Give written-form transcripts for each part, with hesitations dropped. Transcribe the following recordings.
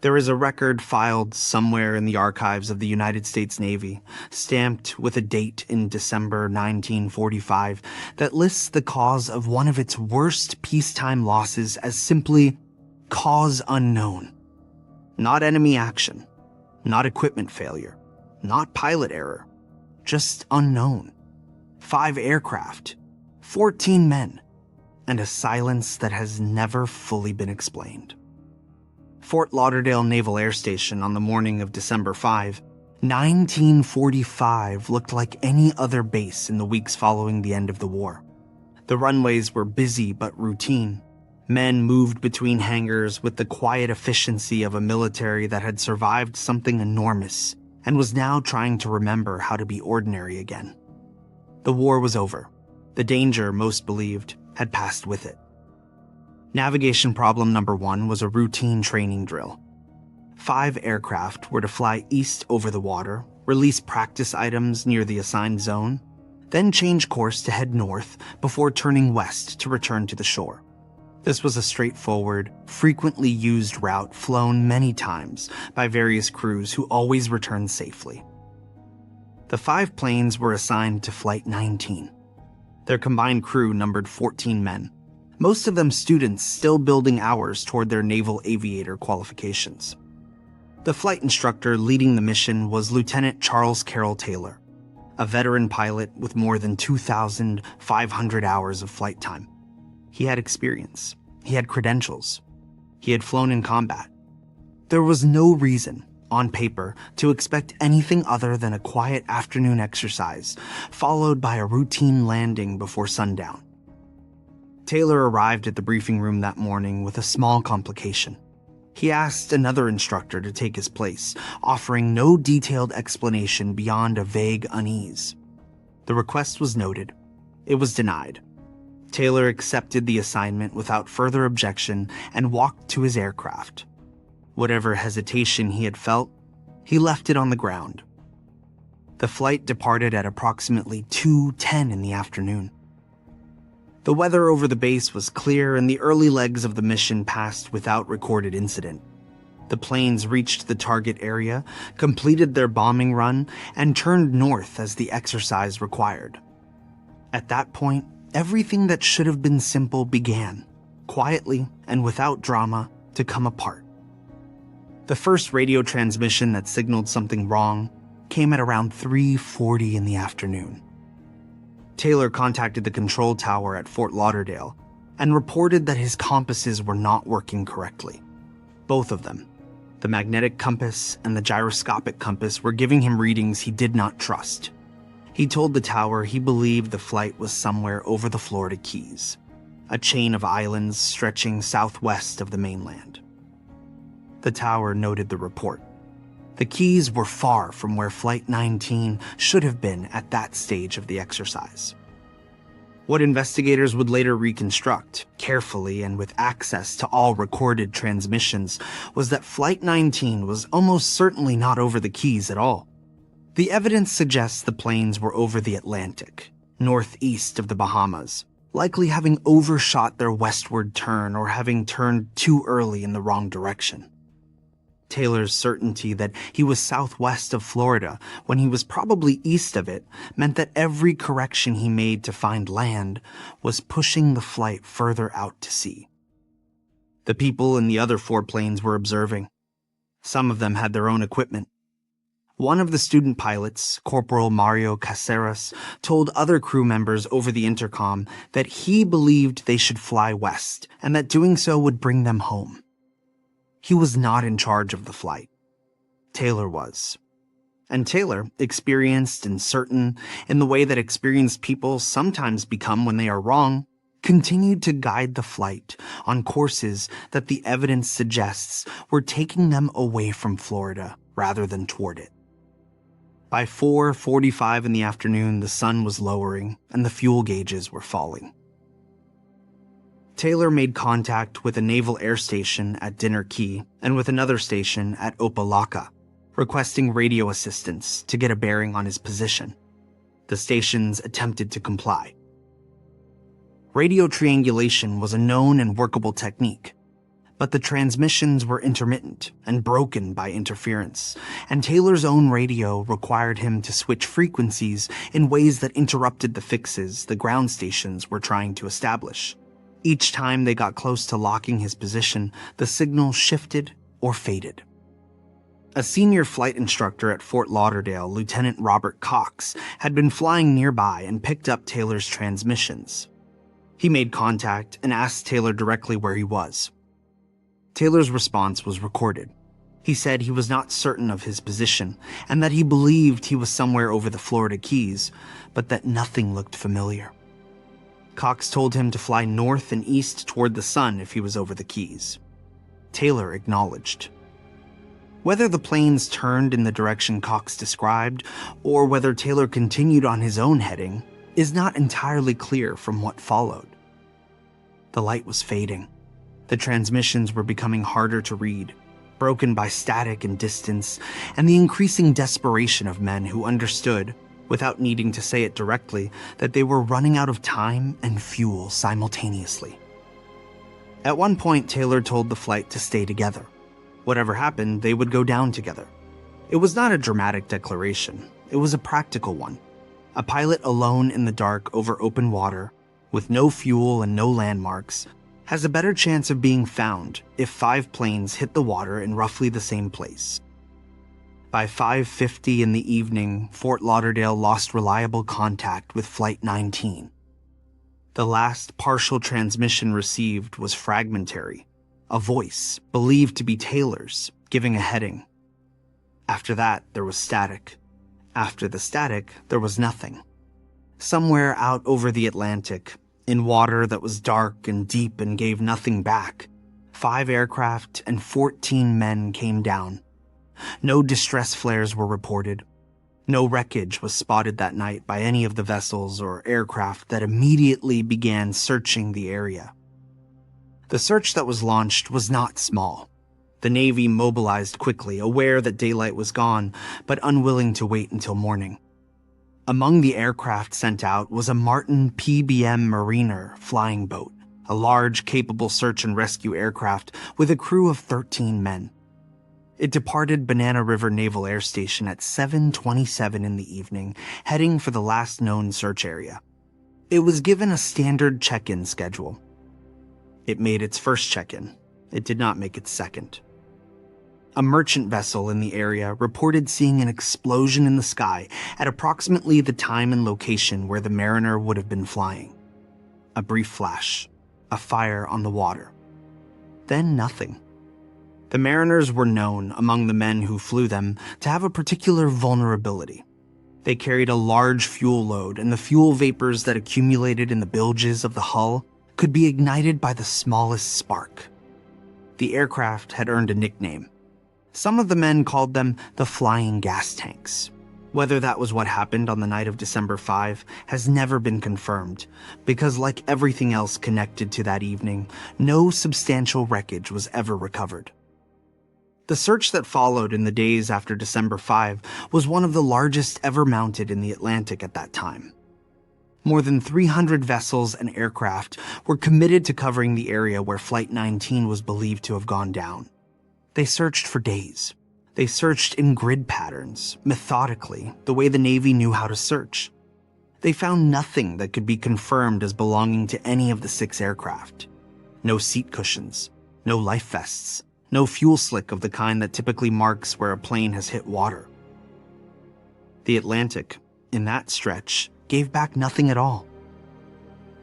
There is a record filed somewhere in the archives of the United States Navy, stamped with a date in December 1945, that lists the cause of one of its worst peacetime losses as simply cause unknown. Not enemy action, not equipment failure, not pilot error, just unknown. 5 aircraft, 14 men, and a silence that has never fully been explained. Fort Lauderdale Naval Air Station on the morning of December 5, 1945 looked like any other base in the weeks following the end of the war. The runways were busy but routine. Men moved between hangars with the quiet efficiency of a military that had survived something enormous and was now trying to remember how to be ordinary again. The war was over. The danger, most believed, had passed with it. Navigation problem number 1 was a routine training drill. 5 aircraft were to fly east over the water, release practice items near the assigned zone, then change course to head north before turning west to return to the shore. This was a straightforward, frequently used route flown many times by various crews who always returned safely. The 5 planes were assigned to Flight 19. Their combined crew numbered 14 men, most of them students still building hours toward their naval aviator qualifications. The flight instructor leading the mission was Lieutenant Charles Carroll Taylor, a veteran pilot with more than 2,500 hours of flight time. He had experience. He had credentials. He had flown in combat. There was no reason, on paper, to expect anything other than a quiet afternoon exercise, followed by a routine landing before sundown. Taylor arrived at the briefing room that morning with a small complication. He asked another instructor to take his place, offering no detailed explanation beyond a vague unease. The request was noted. It was denied. Taylor accepted the assignment without further objection and walked to his aircraft. Whatever hesitation he had felt, he left it on the ground. The flight departed at approximately 2:10 in the afternoon. The weather over the base was clear and the early legs of the mission passed without recorded incident. The planes reached the target area, completed their bombing run, and turned north as the exercise required. At that point, everything that should have been simple began, quietly and without drama, to come apart. The first radio transmission that signaled something wrong came at around 3:40 in the afternoon. Taylor contacted the control tower at Fort Lauderdale and reported that his compasses were not working correctly. Both of them, the magnetic compass and the gyroscopic compass, were giving him readings he did not trust. He told the tower he believed the flight was somewhere over the Florida Keys, a chain of islands stretching southwest of the mainland. The tower noted the report. The Keys were far from where Flight 19 should have been at that stage of the exercise. What investigators would later reconstruct, carefully and with access to all recorded transmissions, was that Flight 19 was almost certainly not over the Keys at all. The evidence suggests the planes were over the Atlantic, northeast of the Bahamas, likely having overshot their westward turn or having turned too early in the wrong direction. Taylor's certainty that he was southwest of Florida when he was probably east of it meant that every correction he made to find land was pushing the flight further out to sea. The people in the other 4 planes were observing. Some of them had their own equipment. One of the student pilots, Corporal Mario Caceres, told other crew members over the intercom that he believed they should fly west and that doing so would bring them home. He was not in charge of the flight. Taylor was. And Taylor, experienced and certain in the way that experienced people sometimes become when they are wrong, continued to guide the flight on courses that the evidence suggests were taking them away from Florida rather than toward it. By 4:45 in the afternoon, the sun was lowering and the fuel gauges were falling. Taylor made contact with a naval air station at Dinner Key and with another station at Opelika, requesting radio assistance to get a bearing on his position. The stations attempted to comply. Radio triangulation was a known and workable technique. But the transmissions were intermittent and broken by interference, and Taylor's own radio required him to switch frequencies in ways that interrupted the fixes the ground stations were trying to establish. Each time they got close to locking his position, the signal shifted or faded. A senior flight instructor at Fort Lauderdale, Lieutenant Robert Cox, had been flying nearby and picked up Taylor's transmissions. He made contact and asked Taylor directly where he was. Taylor's response was recorded. He said he was not certain of his position and that he believed he was somewhere over the Florida Keys, but that nothing looked familiar. Cox told him to fly north and east toward the sun if he was over the Keys. Taylor acknowledged. Whether the planes turned in the direction Cox described, or whether Taylor continued on his own heading, is not entirely clear from what followed. The light was fading. The transmissions were becoming harder to read, broken by static and distance, and the increasing desperation of men who understood, without needing to say it directly, that they were running out of time and fuel simultaneously. At one point, Taylor told the flight to stay together. Whatever happened, they would go down together. It was not a dramatic declaration. It was a practical one. A pilot alone in the dark over open water, with no fuel and no landmarks, has a better chance of being found if 5 planes hit the water in roughly the same place. By 5:50 in the evening, Fort Lauderdale lost reliable contact with Flight 19. The last partial transmission received was fragmentary, a voice, believed to be Taylor's, giving a heading. After that, there was static. After the static, there was nothing. Somewhere out over the Atlantic, in water that was dark and deep and gave nothing back, 5 aircraft and 14 men came down. No distress flares were reported. No wreckage was spotted that night by any of the vessels or aircraft that immediately began searching the area. The search that was launched was not small. The Navy mobilized quickly, aware that daylight was gone, but unwilling to wait until morning. Among the aircraft sent out was a Martin TBM Mariner flying boat, a large, capable search and rescue aircraft with a crew of 13 men. It departed Banana River Naval Air Station at 7:27 in the evening, heading for the last known search area. It was given a standard check-in schedule. It made its first check-in. It did not make its second. A merchant vessel in the area reported seeing an explosion in the sky at approximately the time and location where the Mariner would have been flying. A brief flash, a fire on the water. Then nothing. The Mariners were known, among the men who flew them, to have a particular vulnerability. They carried a large fuel load, and the fuel vapors that accumulated in the bilges of the hull could be ignited by the smallest spark. The aircraft had earned a nickname. Some of the men called them the flying gas tanks. Whether that was what happened on the night of December 5 has never been confirmed, because like everything else connected to that evening, no substantial wreckage was ever recovered. The search that followed in the days after December 5 was one of the largest ever mounted in the Atlantic at that time. More than 300 vessels and aircraft were committed to covering the area where Flight 19 was believed to have gone down. They searched for days. They searched in grid patterns, methodically, the way the Navy knew how to search. They found nothing that could be confirmed as belonging to any of the 6 aircraft. No seat cushions, no life vests, no fuel slick of the kind that typically marks where a plane has hit water. The Atlantic, in that stretch, gave back nothing at all.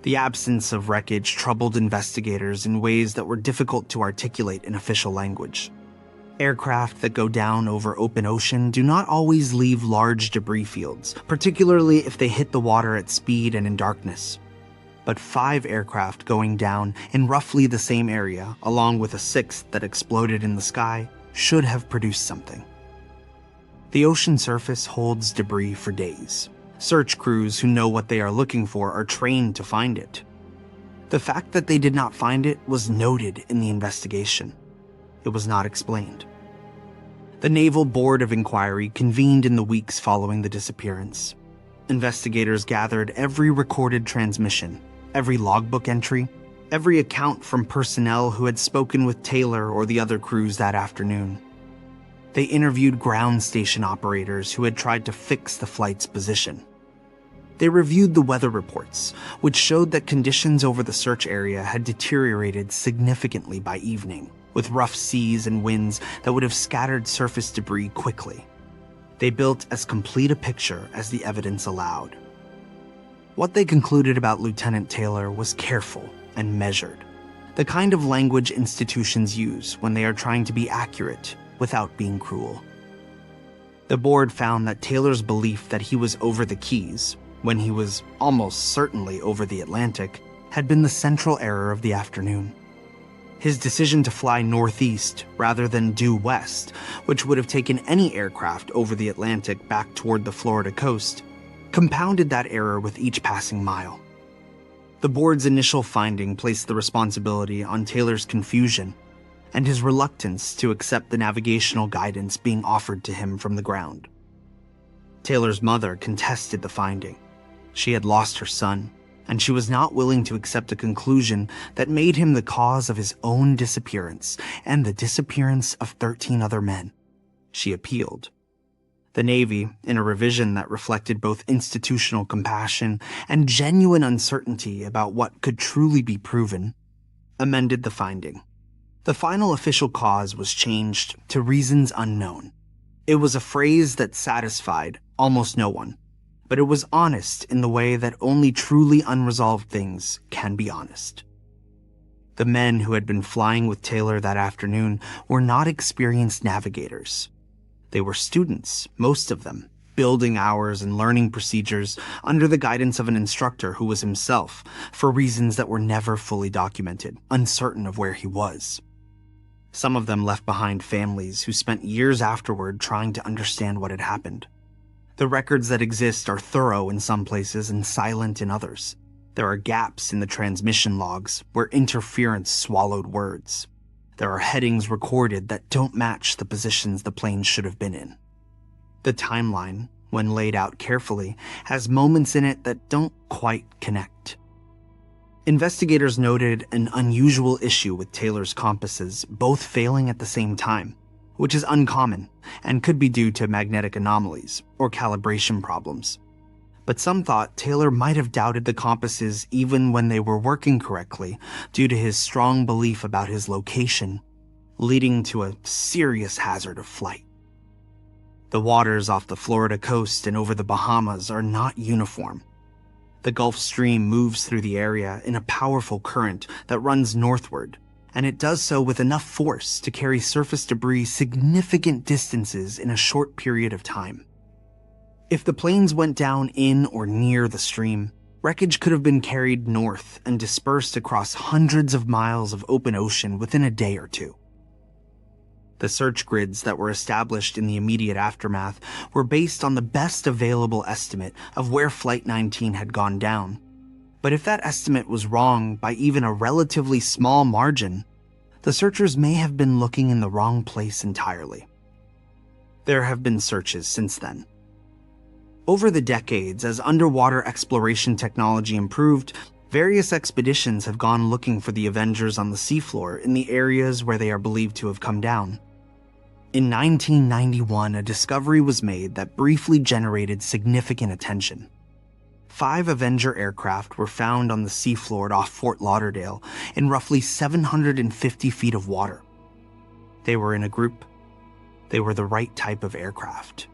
The absence of wreckage troubled investigators in ways that were difficult to articulate in official language. Aircraft that go down over open ocean do not always leave large debris fields, particularly if they hit the water at speed and in darkness. But 5 aircraft going down in roughly the same area, along with a 6th that exploded in the sky, should have produced something. The ocean surface holds debris for days. Search crews who know what they are looking for are trained to find it. The fact that they did not find it was noted in the investigation. It was not explained. The Naval Board of Inquiry convened in the weeks following the disappearance. Investigators gathered every recorded transmission, every logbook entry, every account from personnel who had spoken with Taylor or the other crews that afternoon. They interviewed ground station operators who had tried to fix the flight's position. They reviewed the weather reports, which showed that conditions over the search area had deteriorated significantly by evening, with rough seas and winds that would have scattered surface debris quickly. They built as complete a picture as the evidence allowed. What they concluded about Lieutenant Taylor was careful and measured, the kind of language institutions use when they are trying to be accurate without being cruel. The board found that Taylor's belief that he was over the Keys, when he was almost certainly over the Atlantic, had been the central error of the afternoon. His decision to fly northeast rather than due west, which would have taken any aircraft over the Atlantic back toward the Florida coast, compounded that error with each passing mile. The board's initial finding placed the responsibility on Taylor's confusion and his reluctance to accept the navigational guidance being offered to him from the ground. Taylor's mother contested the finding. She had lost her son, and she was not willing to accept a conclusion that made him the cause of his own disappearance and the disappearance of 13 other men. She appealed. The Navy, in a revision that reflected both institutional compassion and genuine uncertainty about what could truly be proven, amended the finding. The final official cause was changed to reasons unknown. It was a phrase that satisfied almost no one, but it was honest in the way that only truly unresolved things can be honest. The men who had been flying with Taylor that afternoon were not experienced navigators. They were students, most of them, building hours and learning procedures under the guidance of an instructor who was himself, for reasons that were never fully documented, uncertain of where he was. Some of them left behind families who spent years afterward trying to understand what had happened. The records that exist are thorough in some places and silent in others. There are gaps in the transmission logs where interference swallowed words. There are headings recorded that don't match the positions the plane should have been in. The timeline, when laid out carefully, has moments in it that don't quite connect. Investigators noted an unusual issue with Taylor's compasses both failing at the same time, which is uncommon and could be due to magnetic anomalies or calibration problems. But some thought Taylor might have doubted the compasses even when they were working correctly due to his strong belief about his location, leading to a serious hazard of flight. The waters off the Florida coast and over the Bahamas are not uniform. The Gulf Stream moves through the area in a powerful current that runs northward, and it does so with enough force to carry surface debris significant distances in a short period of time. If the planes went down in or near the stream, wreckage could have been carried north and dispersed across hundreds of miles of open ocean within a day or two. The search grids that were established in the immediate aftermath were based on the best available estimate of where Flight 19 had gone down. But if that estimate was wrong by even a relatively small margin, the searchers may have been looking in the wrong place entirely. There have been searches since then. Over the decades, as underwater exploration technology improved, various expeditions have gone looking for the Avengers on the seafloor in the areas where they are believed to have come down. In 1991, a discovery was made that briefly generated significant attention. 5 Avenger aircraft were found on the seafloor off Fort Lauderdale in roughly 750 feet of water. They were in a group. They were the right type of aircraft.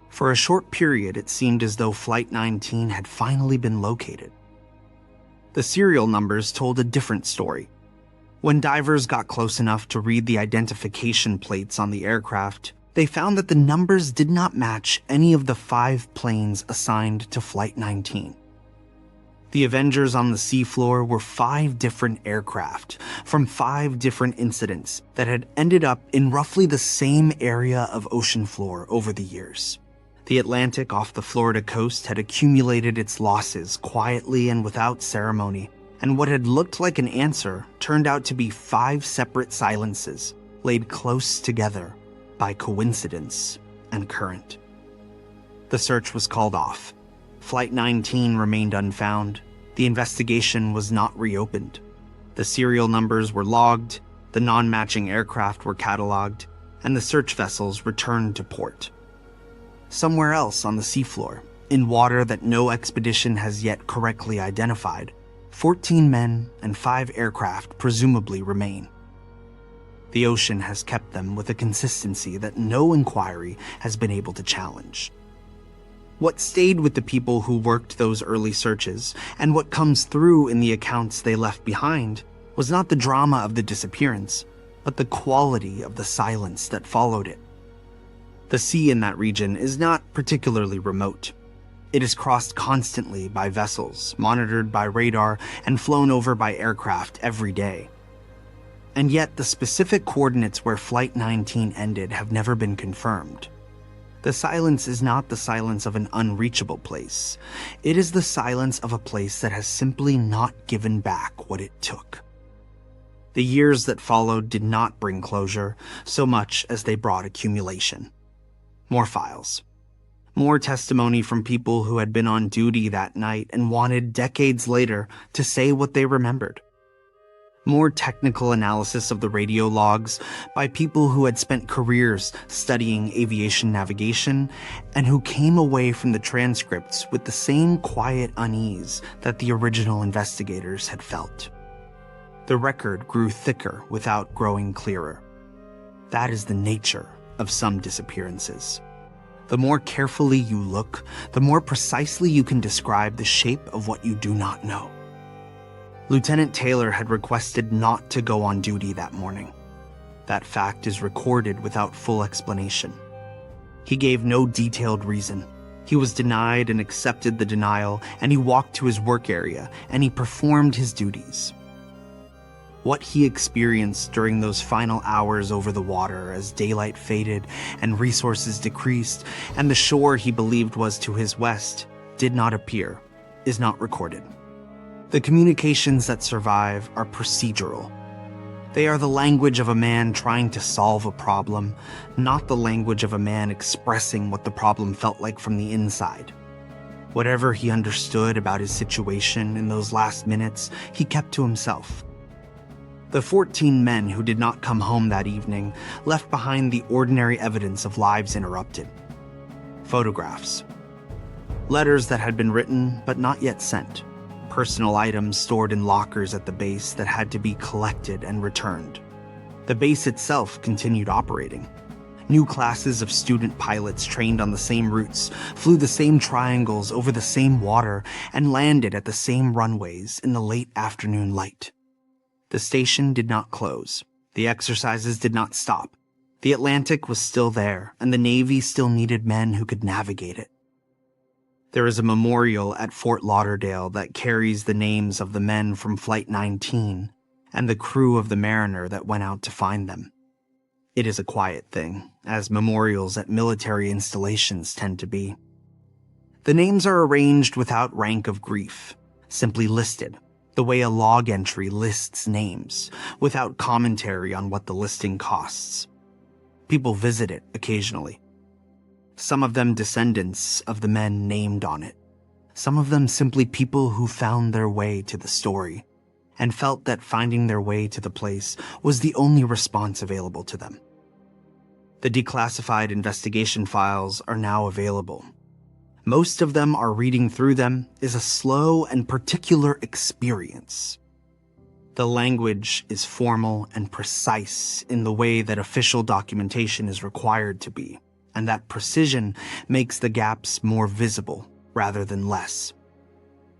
For a short period, it seemed as though Flight 19 had finally been located. The serial numbers told a different story. When divers got close enough to read the identification plates on the aircraft, they found that the numbers did not match any of the 5 planes assigned to Flight 19. The Avengers on the seafloor were 5 different aircraft from 5 different incidents that had ended up in roughly the same area of ocean floor over the years. The Atlantic off the Florida coast had accumulated its losses quietly and without ceremony, and what had looked like an answer turned out to be 5 separate silences laid close together by coincidence and current. The search was called off. Flight 19 remained unfound. The investigation was not reopened. The serial numbers were logged, the non-matching aircraft were cataloged, and the search vessels returned to port. Somewhere else on the seafloor, in water that no expedition has yet correctly identified, 14 men and 5 aircraft presumably remain. The ocean has kept them with a consistency that no inquiry has been able to challenge. What stayed with the people who worked those early searches, and what comes through in the accounts they left behind, was not the drama of the disappearance, but the quality of the silence that followed it. The sea in that region is not particularly remote. It is crossed constantly by vessels, monitored by radar, and flown over by aircraft every day. And yet the specific coordinates where Flight 19 ended have never been confirmed. The silence is not the silence of an unreachable place. It is the silence of a place that has simply not given back what it took. The years that followed did not bring closure so much as they brought accumulation. More files. More testimony from people who had been on duty that night and wanted decades later to say what they remembered. More technical analysis of the radio logs by people who had spent careers studying aviation navigation and who came away from the transcripts with the same quiet unease that the original investigators had felt. The record grew thicker without growing clearer. That is the nature of some disappearances. The more carefully you look, the more precisely you can describe the shape of what you do not know. Lieutenant Taylor had requested not to go on duty that morning. That fact is recorded without full explanation. He gave no detailed reason. He was denied and accepted the denial, and he walked to his work area, and he performed his duties. What he experienced during those final hours over the water as daylight faded and resources decreased, and the shore he believed was to his west did not appear, is not recorded. The communications that survive are procedural. They are the language of a man trying to solve a problem, not the language of a man expressing what the problem felt like from the inside. Whatever he understood about his situation in those last minutes, he kept to himself. The 14 men who did not come home that evening left behind the ordinary evidence of lives interrupted. Photographs. Letters that had been written but not yet sent. Personal items stored in lockers at the base that had to be collected and returned. The base itself continued operating. New classes of student pilots trained on the same routes, flew the same triangles over the same water, and landed at the same runways in the late afternoon light. The station did not close. The exercises did not stop. The Atlantic was still there, and the Navy still needed men who could navigate it. There is a memorial at Fort Lauderdale that carries the names of the men from Flight 19 and the crew of the Mariner that went out to find them. It is a quiet thing, as memorials at military installations tend to be. The names are arranged without rank of grief, simply listed, the way a log entry lists names, without commentary on what the listing costs. People visit it occasionally. Some of them descendants of the men named on it. Some of them simply people who found their way to the story and felt that finding their way to the place was the only response available to them. The declassified investigation files are now available. Most of them are reading through them is a slow and particular experience. The language is formal and precise in the way that official documentation is required to be, and that precision makes the gaps more visible rather than less.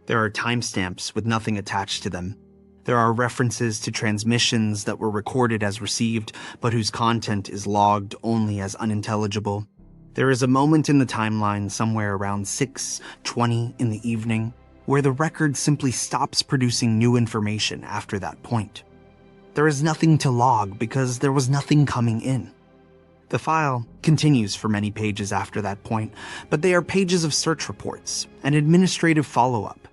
There are timestamps with nothing attached to them. There are references to transmissions that were recorded as received, but whose content is logged only as unintelligible. There is a moment in the timeline somewhere around 6:20 in the evening where the record simply stops producing new information after that point. There is nothing to log because there was nothing coming in. The file continues for many pages after that point, but they are pages of search reports and administrative follow-up.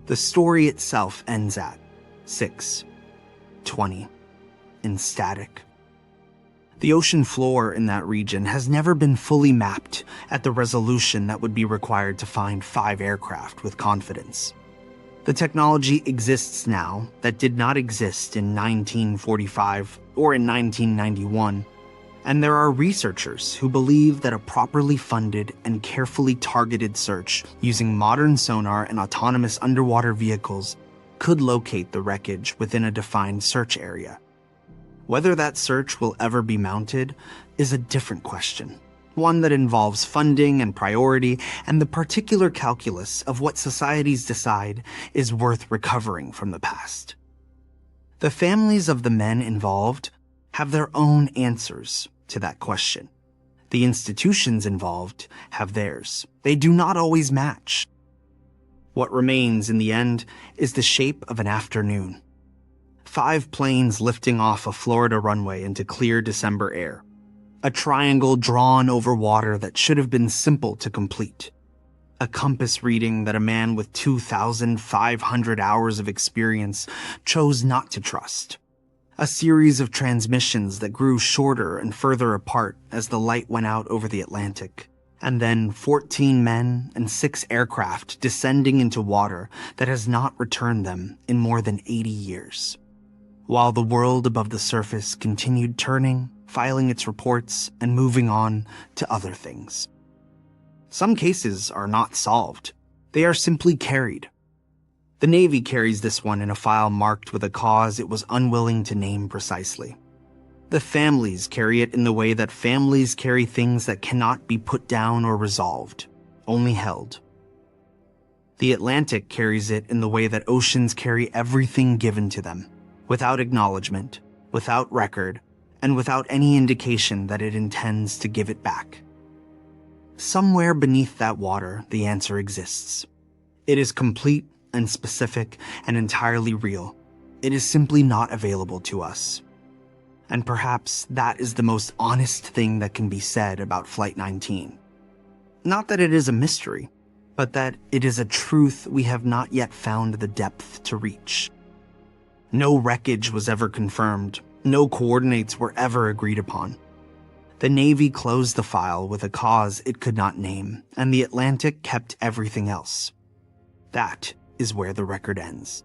The story itself ends at 6:20 in static. The ocean floor in that region has never been fully mapped at the resolution that would be required to find 5 aircraft with confidence. The technology exists now that did not exist in 1945 or in 1991, and there are researchers who believe that a properly funded and carefully targeted search using modern sonar and autonomous underwater vehicles could locate the wreckage within a defined search area. Whether that search will ever be mounted is a different question, one that involves funding and priority and the particular calculus of what societies decide is worth recovering from the past. The families of the men involved have their own answers to that question. The institutions involved have theirs. They do not always match. What remains in the end is the shape of an afternoon. 5 planes lifting off a Florida runway into clear December air. A triangle drawn over water that should have been simple to complete. A compass reading that a man with 2,500 hours of experience chose not to trust. A series of transmissions that grew shorter and further apart as the light went out over the Atlantic. And then 14 men and 6 aircraft descending into water that has not returned them in more than 80 years. While the world above the surface continued turning, filing its reports, and moving on to other things. Some cases are not solved. They are simply carried. The Navy carries this one in a file marked with a cause it was unwilling to name precisely. The families carry it in the way that families carry things that cannot be put down or resolved, only held. The Atlantic carries it in the way that oceans carry everything given to them, without acknowledgement, without record, and without any indication that it intends to give it back. Somewhere beneath that water, the answer exists. It is complete and specific and entirely real. It is simply not available to us. And perhaps that is the most honest thing that can be said about Flight 19. Not that it is a mystery, but that it is a truth we have not yet found the depth to reach. No wreckage was ever confirmed. No coordinates were ever agreed upon. The Navy closed the file with a cause it could not name, and the Atlantic kept everything else. That is where the record ends.